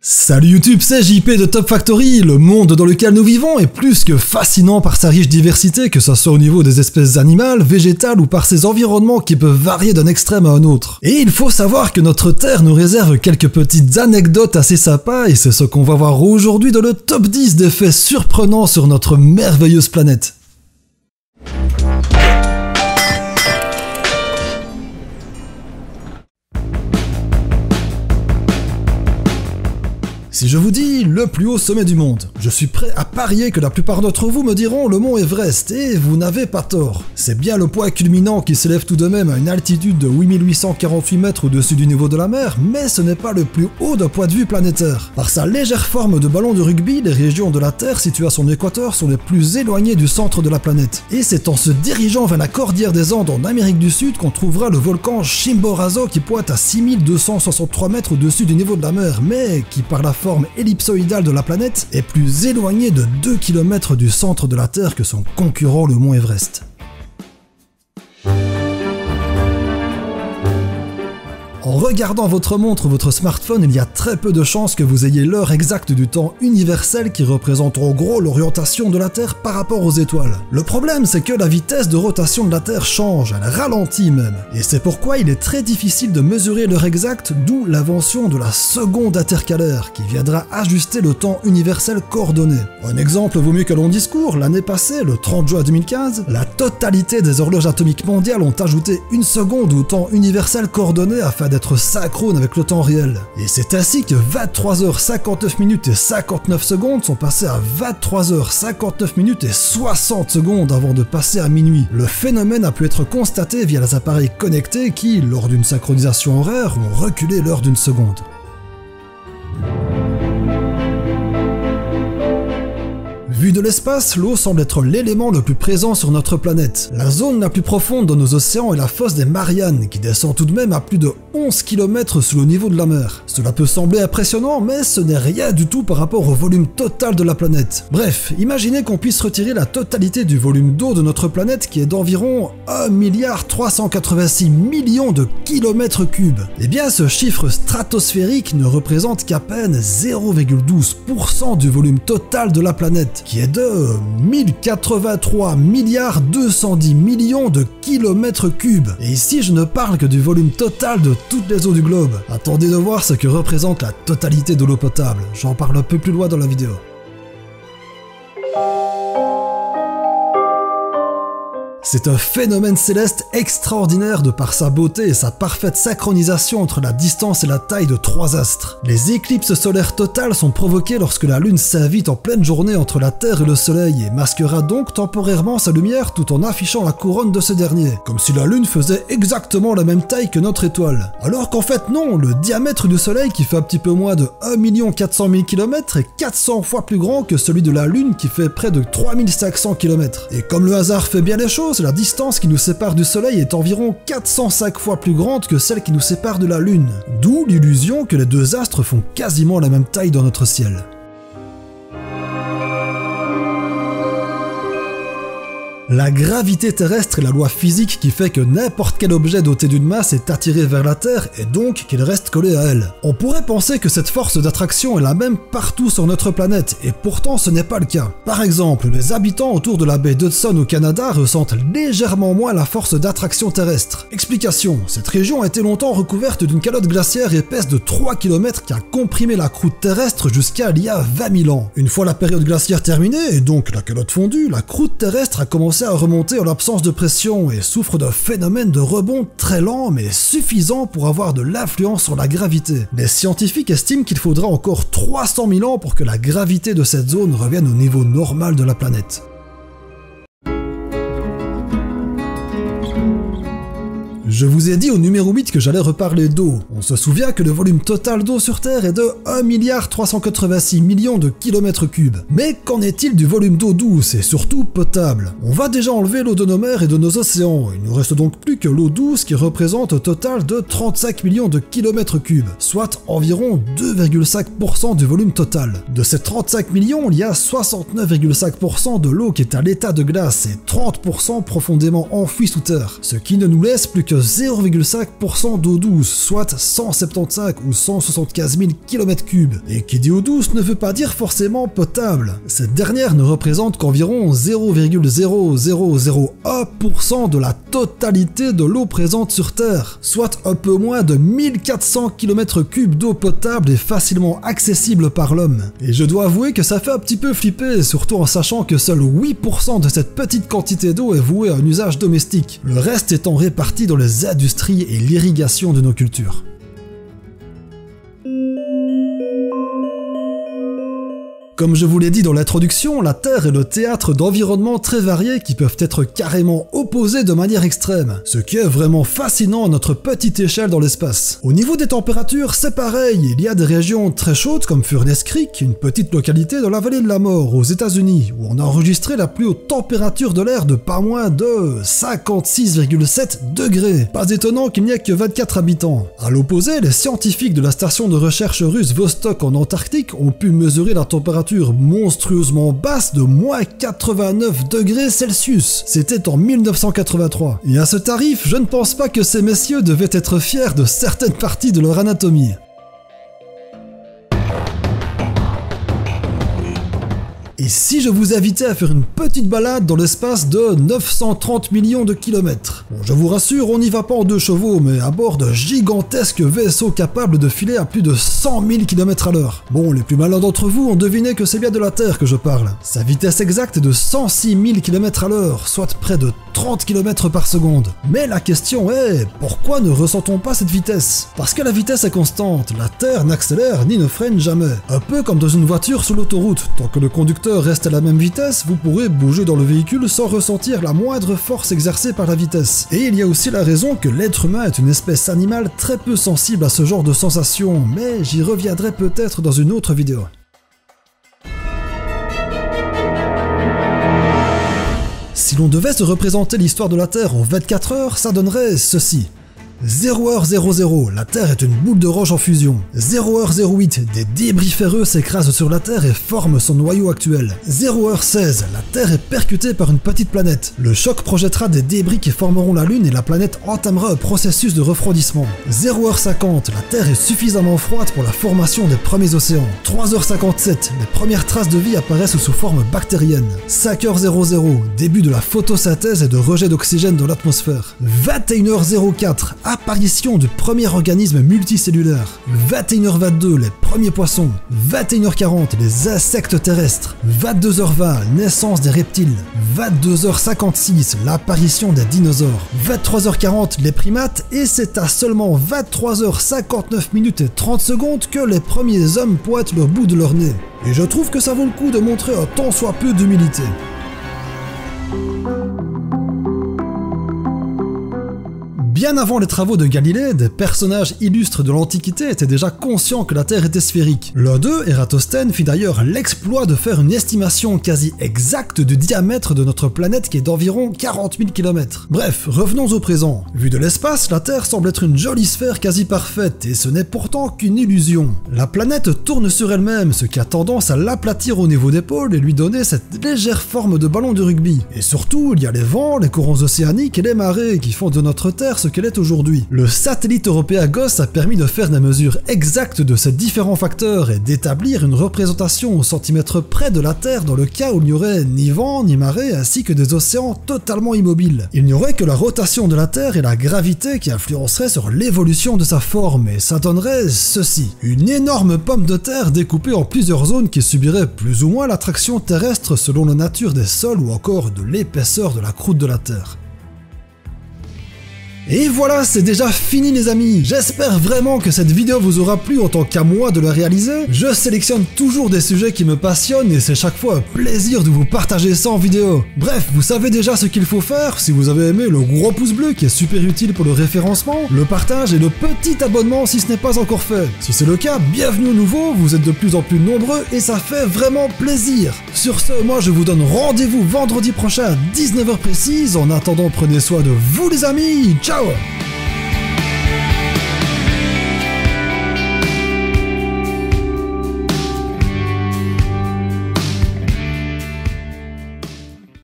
Salut YouTube, c'est JP de Top Factory. Le monde dans lequel nous vivons est plus que fascinant par sa riche diversité, que ce soit au niveau des espèces animales, végétales ou par ses environnements qui peuvent varier d'un extrême à un autre. Et il faut savoir que notre Terre nous réserve quelques petites anecdotes assez sympas et c'est ce qu'on va voir aujourd'hui dans le top 10 des faits surprenants sur notre merveilleuse planète. Si je vous dis le plus haut sommet du monde, je suis prêt à parier que la plupart d'entre vous me diront le mont Everest, et vous n'avez pas tort. C'est bien le point culminant qui s'élève tout de même à une altitude de 8848 mètres au-dessus du niveau de la mer, mais ce n'est pas le plus haut d'un point de vue planétaire. Par sa légère forme de ballon de rugby, les régions de la Terre situées à son équateur sont les plus éloignées du centre de la planète. Et c'est en se dirigeant vers la cordillère des Andes en Amérique du Sud qu'on trouvera le volcan Chimborazo qui pointe à 6263 mètres au-dessus du niveau de la mer, mais qui par la forme ellipsoïdale de la planète est plus éloigné de 2 km du centre de la Terre que son concurrent le mont Everest. En regardant votre montre ou votre smartphone, il y a très peu de chances que vous ayez l'heure exacte du temps universel qui représente en gros l'orientation de la Terre par rapport aux étoiles. Le problème, c'est que la vitesse de rotation de la Terre change, elle ralentit même. Et c'est pourquoi il est très difficile de mesurer l'heure exacte, d'où l'invention de la seconde intercalaire, qui viendra ajuster le temps universel coordonné. Un exemple vaut mieux que long discours, l'année passée, le 30 juin 2015, la totalité des horloges atomiques mondiales ont ajouté une seconde au temps universel coordonné afin d'être synchrone avec le temps réel. Et c'est ainsi que 23h59 minutes et 59 secondes sont passées à 23h59 minutes et 60 secondes avant de passer à minuit. Le phénomène a pu être constaté via les appareils connectés qui, lors d'une synchronisation horaire, ont reculé l'heure d'une seconde. Vu de l'espace, l'eau semble être l'élément le plus présent sur notre planète. La zone la plus profonde de nos océans est la fosse des Mariannes, qui descend tout de même à plus de 11 km sous le niveau de la mer. Cela peut sembler impressionnant, mais ce n'est rien du tout par rapport au volume total de la planète. Bref, imaginez qu'on puisse retirer la totalité du volume d'eau de notre planète, qui est d'environ 1,386 milliard de kilomètres cubes. Eh bien, ce chiffre stratosphérique ne représente qu'à peine 0,12% du volume total de la planète, qui est de 1083 milliards 210 millions de kilomètres cubes. Et ici, je ne parle que du volume total de toutes les eaux du globe. Attendez de voir ce que représente la totalité de l'eau potable. J'en parle un peu plus loin dans la vidéo. C'est un phénomène céleste extraordinaire de par sa beauté et sa parfaite synchronisation entre la distance et la taille de trois astres. Les éclipses solaires totales sont provoquées lorsque la Lune s'invite en pleine journée entre la Terre et le Soleil et masquera donc temporairement sa lumière tout en affichant la couronne de ce dernier, comme si la Lune faisait exactement la même taille que notre étoile. Alors qu'en fait non, le diamètre du Soleil qui fait un petit peu moins de 1 400 000 km est 400 fois plus grand que celui de la Lune qui fait près de 3500 km. Et comme le hasard fait bien les choses, la distance qui nous sépare du Soleil est environ 405 fois plus grande que celle qui nous sépare de la Lune, d'où l'illusion que les deux astres font quasiment la même taille dans notre ciel. La gravité terrestre est la loi physique qui fait que n'importe quel objet doté d'une masse est attiré vers la Terre et donc qu'il reste collé à elle. On pourrait penser que cette force d'attraction est la même partout sur notre planète et pourtant ce n'est pas le cas. Par exemple, les habitants autour de la baie d'Hudson au Canada ressentent légèrement moins la force d'attraction terrestre. Explication, cette région a été longtemps recouverte d'une calotte glaciaire épaisse de 3 km qui a comprimé la croûte terrestre jusqu'à il y a 20 000 ans. Une fois la période glaciaire terminée et donc la calotte fondue, la croûte terrestre a commencé à remonter en l'absence de pression et souffre d'un phénomène de rebond très lent mais suffisant pour avoir de l'influence sur la gravité. Les scientifiques estiment qu'il faudra encore 300 000 ans pour que la gravité de cette zone revienne au niveau normal de la planète. Je vous ai dit au numéro 8 que j'allais reparler d'eau. On se souvient que le volume total d'eau sur Terre est de 1,386 milliard de kilomètres cubes. Mais qu'en est-il du volume d'eau douce et surtout potable? On va déjà enlever l'eau de nos mers et de nos océans. Il nous reste donc plus que l'eau douce qui représente un total de 35 millions de kilomètres cubes, soit environ 2,5% du volume total. De ces 35 millions, il y a 69,5% de l'eau qui est à l'état de glace et 30% profondément enfouie sous terre, ce qui ne nous laisse plus que 0,5% d'eau douce, soit 175 ou 175 000 km3. Et qui dit eau douce ne veut pas dire forcément potable. Cette dernière ne représente qu'environ 0,0001% de la totalité de l'eau présente sur Terre, soit un peu moins de 1400 km3 d'eau potable et facilement accessible par l'homme. Et je dois avouer que ça fait un petit peu flipper, surtout en sachant que seul 8% de cette petite quantité d'eau est vouée à un usage domestique, le reste étant réparti dans les industries et l'irrigation de nos cultures. Comme je vous l'ai dit dans l'introduction, la Terre est le théâtre d'environnements très variés qui peuvent être carrément opposés de manière extrême, ce qui est vraiment fascinant à notre petite échelle dans l'espace. Au niveau des températures, c'est pareil, il y a des régions très chaudes comme Furnace Creek, une petite localité dans la vallée de la mort aux États-Unis, où on a enregistré la plus haute température de l'air de pas moins de 56,7 degrés. Pas étonnant qu'il n'y ait que 24 habitants. À l'opposé, les scientifiques de la station de recherche russe Vostok en Antarctique ont pu mesurer la température monstrueusement basse de moins 89 degrés Celsius. C'était en 1983. Et à ce tarif, je ne pense pas que ces messieurs devaient être fiers de certaines parties de leur anatomie. Et si je vous invitais à faire une petite balade dans l'espace de 930 millions de kilomètres? Bon, je vous rassure, on n'y va pas en 2 chevaux, mais à bord de gigantesques vaisseaux capables de filer à plus de 100 000 km à l'heure. Bon, les plus malins d'entre vous ont deviné que c'est bien de la Terre que je parle. Sa vitesse exacte est de 106 000 km à l'heure, soit près de 30 km par seconde. Mais la question est, pourquoi ne ressentons pas cette vitesse? Parce que la vitesse est constante, la Terre n'accélère ni ne freine jamais. Un peu comme dans une voiture sur l'autoroute, tant que le conducteur reste à la même vitesse, vous pourrez bouger dans le véhicule sans ressentir la moindre force exercée par la vitesse. Et il y a aussi la raison que l'être humain est une espèce animale très peu sensible à ce genre de sensations, mais j'y reviendrai peut-être dans une autre vidéo. Si l'on devait se représenter l'histoire de la Terre en 24 heures, ça donnerait ceci. 0h00, la Terre est une boule de roche en fusion. 0h08, des débris ferreux s'écrasent sur la Terre et forment son noyau actuel. 0h16, la Terre est percutée par une petite planète. Le choc projettera des débris qui formeront la Lune et la planète entamera un processus de refroidissement. 0h50, la Terre est suffisamment froide pour la formation des premiers océans. 3h57, les premières traces de vie apparaissent sous forme bactérienne. 5h00, début de la photosynthèse et de rejet d'oxygène dans l'atmosphère. 21h04, apparition du premier organisme multicellulaire. 21h22, les premiers poissons. 21h40, les insectes terrestres. 22h20, naissance des reptiles. 22h56, l'apparition des dinosaures. 23h40, les primates, et c'est à seulement 23h59 minutes et 30 secondes que les premiers hommes pointent le bout de leur nez. Et je trouve que ça vaut le coup de montrer un tant soit peu d'humilité. Bien avant les travaux de Galilée, des personnages illustres de l'Antiquité étaient déjà conscients que la Terre était sphérique. L'un d'eux, Ératosthène, fit d'ailleurs l'exploit de faire une estimation quasi exacte du diamètre de notre planète qui est d'environ 40 000 km. Bref, revenons au présent. Vu de l'espace, la Terre semble être une jolie sphère quasi parfaite, et ce n'est pourtant qu'une illusion. La planète tourne sur elle-même, ce qui a tendance à l'aplatir au niveau des pôles et lui donner cette légère forme de ballon de rugby. Et surtout, il y a les vents, les courants océaniques et les marées qui font de notre Terre ce qu'elle est aujourd'hui. Le satellite européen GOES a permis de faire des mesures exactes de ces différents facteurs et d'établir une représentation au centimètre près de la Terre dans le cas où il n'y aurait ni vent ni marée ainsi que des océans totalement immobiles. Il n'y aurait que la rotation de la Terre et la gravité qui influenceraient sur l'évolution de sa forme et ça donnerait ceci. Une énorme pomme de terre découpée en plusieurs zones qui subiraient plus ou moins l'attraction terrestre selon la nature des sols ou encore de l'épaisseur de la croûte de la Terre. Et voilà, c'est déjà fini les amis. J'espère vraiment que cette vidéo vous aura plu en tant qu'à moi de la réaliser. Je sélectionne toujours des sujets qui me passionnent et c'est chaque fois un plaisir de vous partager ça en vidéo. Bref, vous savez déjà ce qu'il faut faire. Si vous avez aimé, le gros pouce bleu qui est super utile pour le référencement, le partage et le petit abonnement si ce n'est pas encore fait. Si c'est le cas, bienvenue au nouveau, vous êtes de plus en plus nombreux et ça fait vraiment plaisir. Sur ce, moi je vous donne rendez-vous vendredi prochain à 19h précise. En attendant, prenez soin de vous les amis. Ciao!